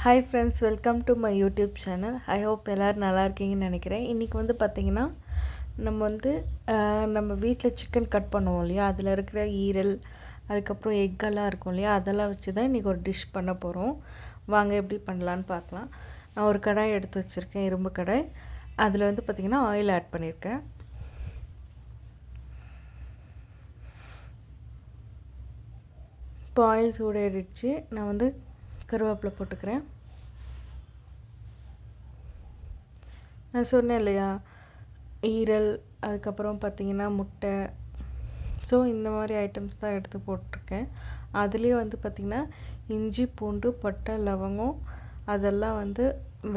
Hi friends, welcome to my YouTube channel. I hope எல்லோரும் நல்லா இருக்கீங்கன்னு நினைக்கிறேன். இன்றைக்கி வந்து பார்த்திங்கன்னா நம்ம வீட்டில் சிக்கன் கட் பண்ணுவோம் இல்லையா, அதில் இருக்கிற ஈரல், அதுக்கப்புறம் எக்கெல்லாம் இருக்கும் இல்லையா, அதெல்லாம் வச்சு தான் இன்றைக்கி ஒரு டிஷ் பண்ண போகிறோம். வாங்க எப்படி பண்ணலான்னு பார்க்கலாம். நான் ஒரு கடாய் எடுத்து வச்சுருக்கேன், இரும்பு கடாய். அதில் வந்து பார்த்திங்கன்னா ஆயில் ஆட் பண்ணியிருக்கேன். இப்போ ஆயில் சூடாயிடுச்சு. நான் வந்து கருவேப்பிலை போட்டுக்கிறேன். நான் சொன்னேன் இல்லையா, ஈரல், அதுக்கப்புறம் பார்த்திங்கன்னா முட்டை, ஸோ இந்த மாதிரி ஐட்டம்ஸ் தான் எடுத்து போட்டிருக்கேன். அதுலேயே வந்து பார்த்திங்கன்னா இஞ்சி, பூண்டு, பட்டை, லவங்கம், அதெல்லாம் வந்து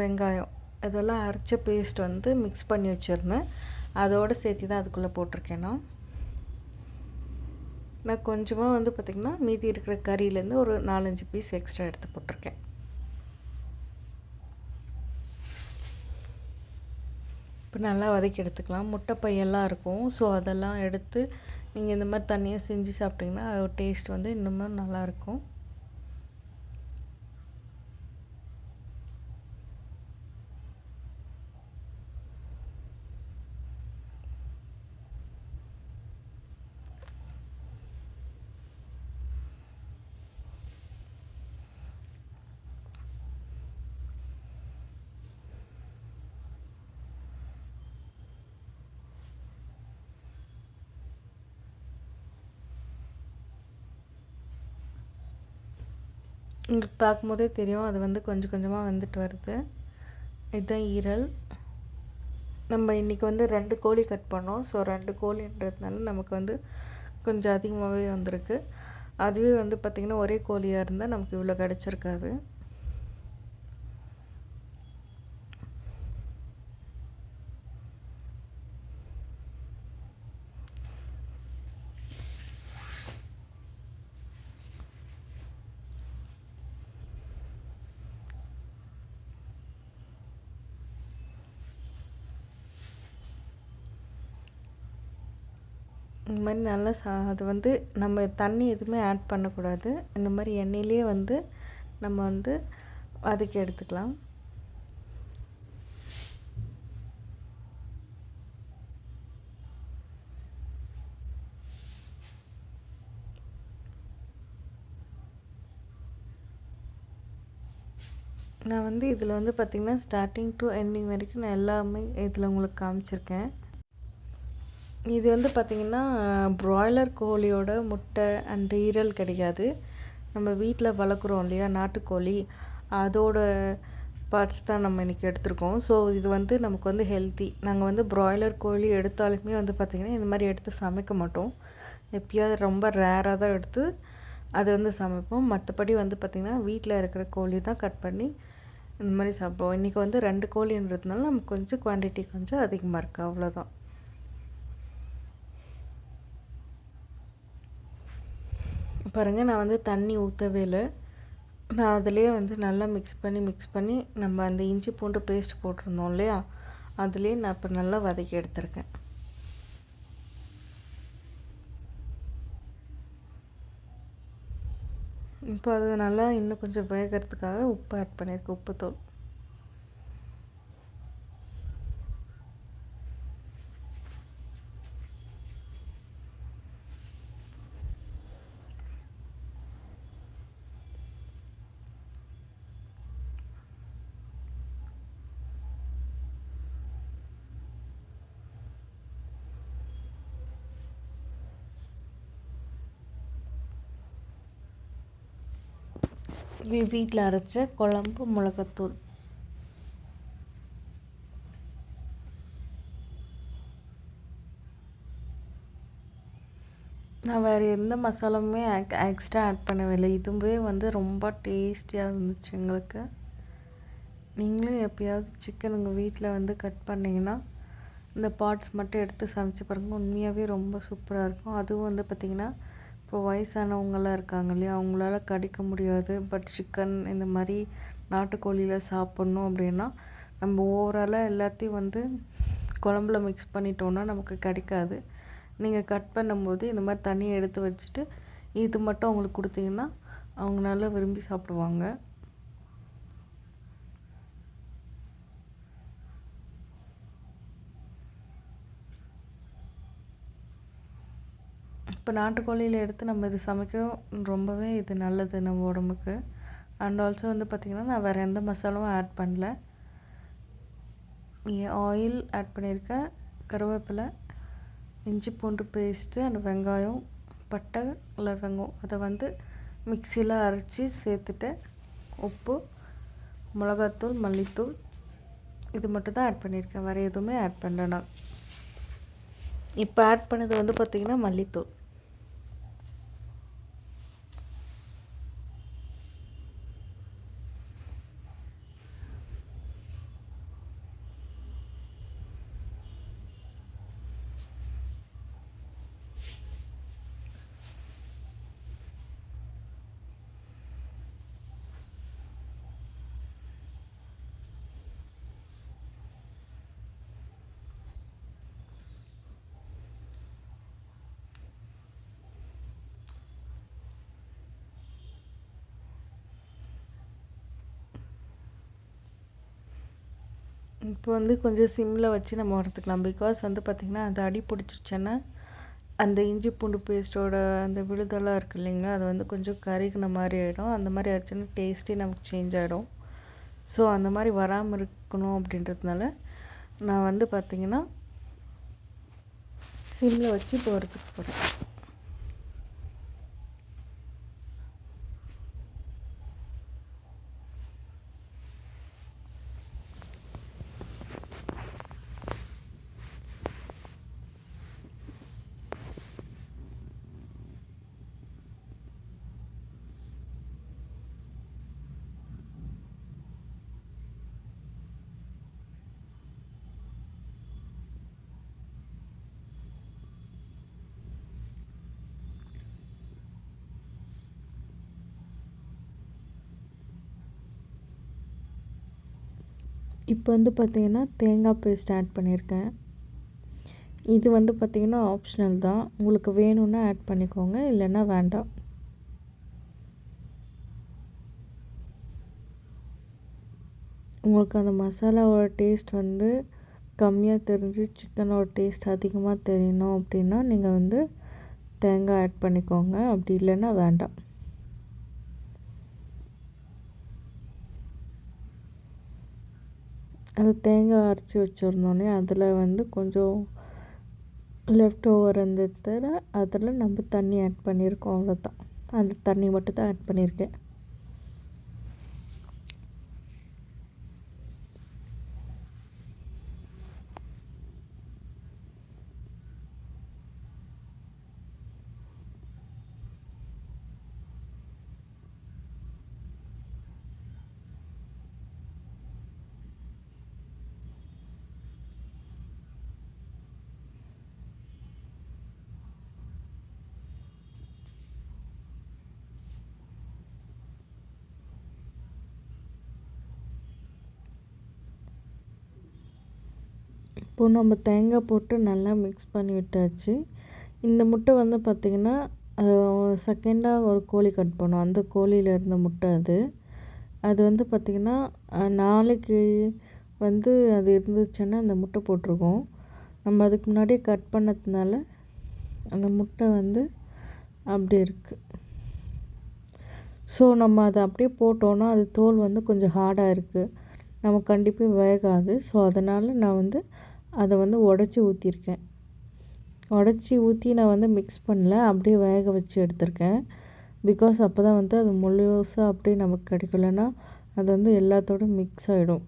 வெங்காயம், இதெல்லாம் அரைச்ச பேஸ்ட் வந்து மிக்ஸ் பண்ணி வச்சுருந்தேன். அதோடு சேர்த்து தான் அதுக்குள்ளே போட்டிருக்கேன். நான் கொஞ்சமாக வந்து பார்த்திங்கன்னா மீதி இருக்கிற கறியிலேருந்து ஒரு 4-5 பீஸ் எக்ஸ்ட்ரா எடுத்து போட்டிருக்கேன். இப்போ நல்லா வதக்கி எடுத்துக்கலாம். முட்டை பையெல்லாம் இருக்கும், ஸோ அதெல்லாம் எடுத்து நீங்கள் இந்த மாதிரி தனியாக செஞ்சு சாப்பிட்டிங்கன்னா டேஸ்ட் வந்து இன்னமும் நல்லாயிருக்கும். உங்களுக்கு பார்க்கும்போதே தெரியும், அது வந்து கொஞ்சம் கொஞ்சமாக வந்துட்டு வருது. இதுதான் ஈரல். நம்ம இன்றைக்கி வந்து 2 கோழி கட் பண்ணோம். ஸோ 2 கோழின்றதுனால நமக்கு வந்து கொஞ்சம் அதிகமாகவே வந்திருக்கு. அதுவே வந்து பார்த்திங்கன்னா ஒரே கோழியாக இருந்தால் நமக்கு இவ்வளோ கிடச்சிருக்காது. இந்த மாதிரி நல்லா அது வந்து நம்ம தண்ணி எதுவுமே ஆட் பண்ணக்கூடாது. இந்த மாதிரி எண்ணெயிலே வந்து நம்ம வந்து வதக்கி எடுத்துக்கலாம். நான் வந்து இதில் வந்து பார்த்திங்கன்னா ஸ்டார்டிங் டு எண்டிங் வரைக்கும் நான் எல்லாமே இதில் உங்களுக்கு காமிச்சிருக்கேன். இது வந்து பார்த்திங்கன்னா ப்ராய்லர் கோழியோட முட்டை அண்ட் ஈரல் கிடையாது. நம்ம வீட்டில் வளர்க்குறோம் இல்லையா நாட்டுக்கோழி, அதோட பார்ட்ஸ் தான் நம்ம இன்றைக்கி எடுத்திருக்கோம். ஸோ இது வந்து நமக்கு வந்து ஹெல்த்தி. நாங்கள் வந்து ப்ராய்லர் கோழி எடுத்தாலுமே வந்து பார்த்திங்கன்னா இந்த மாதிரி எடுத்து சமைக்க மாட்டோம். எப்பயாவது ரொம்ப ரேராக தான் எடுத்து அது வந்து சமைப்போம். மற்றபடி வந்து பார்த்திங்கன்னா வீட்டில் இருக்கிற கோழி தான் கட் பண்ணி இந்த மாதிரி சாப்பிடுவோம். இன்றைக்கி வந்து 2 கோழின்றதுனால நமக்கு கொஞ்சம் குவான்டிட்டி கொஞ்சம் அதிகமாக இருக்குது, அவ்வளோதான். பாருங்கள், நான் வந்து தண்ணி ஊற்றவே இல்லை. நான் அதிலே வந்து நல்லா மிக்ஸ் பண்ணி நம்ம அந்த இஞ்சி பூண்டு பேஸ்ட் போட்டிருந்தோம் இல்லையா, அதுலேயே நான் இப்போ நல்லா வதக்கி எடுத்திருக்கேன். இப்போ அது நல்லா இன்னும் கொஞ்சம் வேகிறதுக்காக உப்பு ஆட் பண்ணியிருக்கேன், உப்புத்தூள். வீட்டில் அரைச்ச குழம்பு மிளகாத்தூள். நான் வேறு எந்த மசாலாவுமே எக்ஸ்ட்ரா ஆட் பண்ணவே இல்லை. இதுவே வந்து ரொம்ப டேஸ்டியாக இருந்துச்சு எங்களுக்கு. நீங்களும் எப்போயாவது சிக்கன் உங்கள் வீட்டில் வந்து கட் பண்ணிங்கன்னா இந்த பார்ட்ஸ் மட்டும் எடுத்து சமைச்சு பாருங்கள். உண்மையாகவே ரொம்ப சூப்பராக இருக்கும். அதுவும் வந்து பார்த்திங்கன்னா இப்போ வயசானவங்களாம் இருக்காங்க இல்லையா, அவங்களால கடிக்க முடியாது. பட் சிக்கன் இந்த மாதிரி நாட்டுக்கோழியில் சாப்பிட்ணும் அப்படின்னா நம்ம ஓவராலாக எல்லாத்தையும் வந்து குழம்புல மிக்ஸ் பண்ணிட்டோன்னா நமக்கு கிடைக்காது. நீங்கள் கட் பண்ணும்போது இந்த மாதிரி தண்ணியை எடுத்து வச்சுட்டு இது மட்டும் அவங்களுக்கு கொடுத்தீங்கன்னா அவங்க நல்லா விரும்பி சாப்பிடுவாங்க. இப்போ நாட்டுக்கோழியில் எடுத்து நம்ம இது சமைக்கிறோம், ரொம்பவே இது நல்லது நம்ம உடம்புக்கு. அண்ட் ஆல்சோ வந்து பார்த்திங்கன்னா நான் வேறு எந்த மசாலாவும் ஆட் பண்ணல. ஆயில் ஆட் பண்ணியிருக்கேன், கருவேப்பிலை, இஞ்சி பூண்டு பேஸ்ட்டு அண்ட் வெங்காயம், பட்டை, லவங்கம் அதை வந்து மிக்சியில் அரைச்சி சேர்த்துட்டு உப்பு, மிளகாத்தூள், மல்லித்தூள் இது மட்டும் தான் ஆட் பண்ணியிருக்கேன். வேறு எதுவுமே ஆட் பண்ணல நான். இப்போ ஆட் பண்ணது வந்து பார்த்திங்கன்னா மல்லித்தூள். இப்போ வந்து கொஞ்சம் சிம்மில் வச்சு நம்ம வறுத்துக்கலாம். பிகாஸ் வந்து பார்த்திங்கன்னா அது அடி பிடிச்சிருச்சுன்னா அந்த இஞ்சி பூண்டு பேஸ்ட்டோட அந்த விழுதெல்லாம் இருக்குது இல்லைங்களா, அது வந்து கொஞ்சம் கருகின மாதிரி ஆகிடும். அந்த மாதிரி ஆச்சுன்னா டேஸ்ட்டே நமக்கு சேஞ்ச் ஆகிடும். ஸோ அந்த மாதிரி வராமல் இருக்கணும் அப்படின்றதுனால நான் வந்து பார்த்திங்கன்னா சிம்மில் வச்சு இப்போ வறுத்துக்க போகிறேன். இப்போ வந்து பார்த்திங்கன்னா தேங்காய் பேஸ்ட் ஆட் பண்ணியிருக்கேன். இது வந்து பார்த்திங்கன்னா ஆப்ஷனல் தான், உங்களுக்கு வேணும்னா ஆட் பண்ணிக்கோங்க, இல்லைன்னா வேண்டாம். உங்களுக்கு அந்த மசாலாவோட டேஸ்ட் வந்து கம்மியாக தெரிஞ்சு சிக்கனோட டேஸ்ட் அதிகமாக தெரியணும் அப்படின்னா நீங்கள் வந்து தேங்காய் ஆட் பண்ணிக்கோங்க, அப்படி இல்லைன்னா வேண்டாம். அந்த தேங்காய் அரைச்சி வச்சுருந்தோன்னே அதில் வந்து கொஞ்சம் லெஃப்ட் ஓவர் இருந்ததில் அதில் நம்ம தண்ணி ஆட் பண்ணியிருக்கோம், அவ்வளோதான். அந்த தண்ணி மட்டும் தான் ஆட் பண்ணியிருக்கேன். இப்போது நம்ம தேங்காய் போட்டு நல்லா மிக்ஸ் பண்ணி விட்டாச்சு. இந்த முட்டை வந்து பார்த்திங்கன்னா செகண்டாக ஒரு கோழி கட் பண்ணோம், அந்த கோழியில் இருந்த முட்டை அது. அது வந்து பார்த்திங்கன்னா நாளைக்கு வந்து அது இருந்துச்சுன்னா அந்த முட்டை போட்டிருக்கோம். நம்ம அதுக்கு முன்னாடியே கட் பண்ணதுனால அந்த முட்டை வந்து அப்படி இருக்குது. ஸோ நம்ம அதை அப்படியே போட்டோன்னா அது தோல் வந்து கொஞ்சம் ஹார்டாக இருக்குது, நமக்கு கண்டிப்பாக வேகாது. ஸோ அதனால் நான் வந்து அதை வந்து உடச்சி ஊற்றிருக்கேன். உடச்சி ஊற்றி நான் வந்து மிக்ஸ் பண்ணல, அப்படியே வேக வச்சு எடுத்திருக்கேன். பிகாஸ் அப்போ தான் வந்து அது முழுசாக அப்படியே நமக்கு கிடைக்கலன்னா அது வந்து எல்லாத்தோட மிக்ஸ் ஆகிடும்.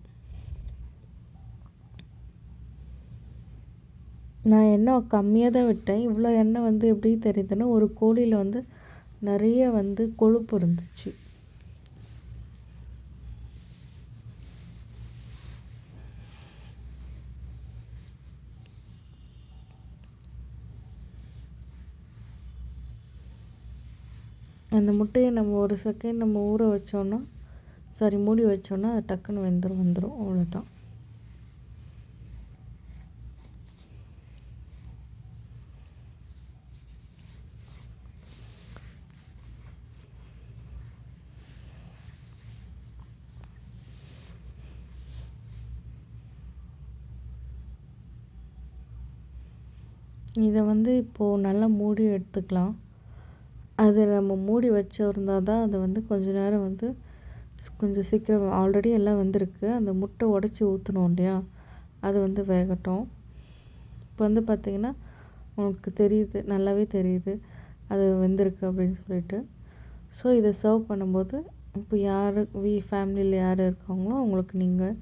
நான் எண்ணெய் கம்மியாக தான் விட்டேன். இவ்வளோ எண்ணெய் வந்து எப்படி தெரியுதுன்னா ஒரு கோழியில் வந்து நிறைய வந்து கொழுப்பு இருந்துச்சு. அந்த முட்டையை நம்ம ஒரு செகண்ட் நம்ம ஊற வச்சோன்னா, மூடி வச்சோன்னா அது டக்குன்னு வந்துடும், அவ்வளோதான். இதை வந்து இப்போது நல்லா மூடி எடுத்துக்கலாம். அது நம்ம மூடி வச்சிருந்தா தான் அது வந்து கொஞ்ச நேரம் வந்து கொஞ்சம் சீக்கிரம் ஆல்ரெடி எல்லாம் வெந்திருக்கு. அந்த முட்டை உடச்சி ஊற்றணும் இல்லையா, அது வந்து வேகட்டும். இப்போ வந்து பார்த்திங்கன்னா உங்களுக்கு தெரியுது, நல்லாவே தெரியுது அது வெந்திருக்கு அப்படின்னு சொல்லிட்டு. ஸோ இதை சர்வ் பண்ணும்போது இப்போ யார் ஃபேமிலியில் யார் இருக்காங்களோ அவங்களுக்கு நீங்கள்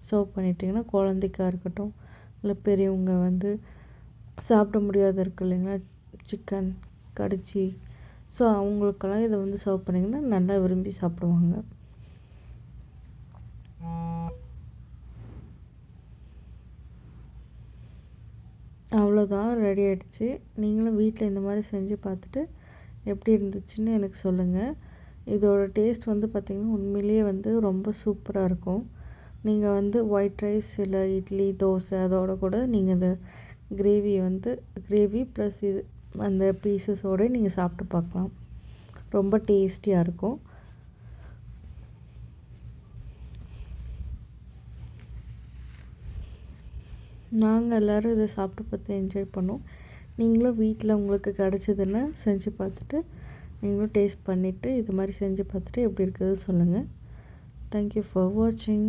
சர்வ் பண்ணிட்டீங்கன்னா, குழந்தைக்கா இருக்கட்டும் இல்லை பெரியவங்க வந்து சாப்பிட முடியாத இருக்கு இல்லைங்களா, சிக்கன் கடிச்சி, ஸோ அவங்களுக்கெல்லாம் இதை வந்து சர்வ் பண்ணிங்கன்னா நல்லா விரும்பி சாப்பிடுவாங்க. அவ்வளோதான், ரெடி ஆகிடுச்சு. நீங்களும் வீட்டில் இந்த மாதிரி செஞ்சு பார்த்துட்டு எப்படி இருந்துச்சுன்னு எனக்கு சொல்லுங்கள். இதோட டேஸ்ட் வந்து பார்த்திங்கன்னா உண்மையிலேயே வந்து ரொம்ப சூப்பராக இருக்கும். நீங்கள் வந்து ஒயிட் ரைஸ் இல்லை இட்லி தோசை அதோட கூட நீங்கள் இந்த கிரேவி ப்ளஸ் இது அந்த பீசஸோடு நீங்கள் சாப்பிட்டு பார்க்கலாம். ரொம்ப டேஸ்டியாக இருக்கும். நாங்கள் எல்லோரும் இதை சாப்பிட்டு பார்த்து என்ஜாய் பண்ணோம். நீங்களும் வீட்டில் உங்களுக்கு கிடச்சிதுன்னா செஞ்சு பார்த்துட்டு நீங்களும் டேஸ்ட் பண்ணிவிட்டு இது மாதிரி செஞ்சு பார்த்துட்டு எப்படி இருக்குது சொல்லுங்கள். தேங்க்யூ ஃபார் வாட்சிங்.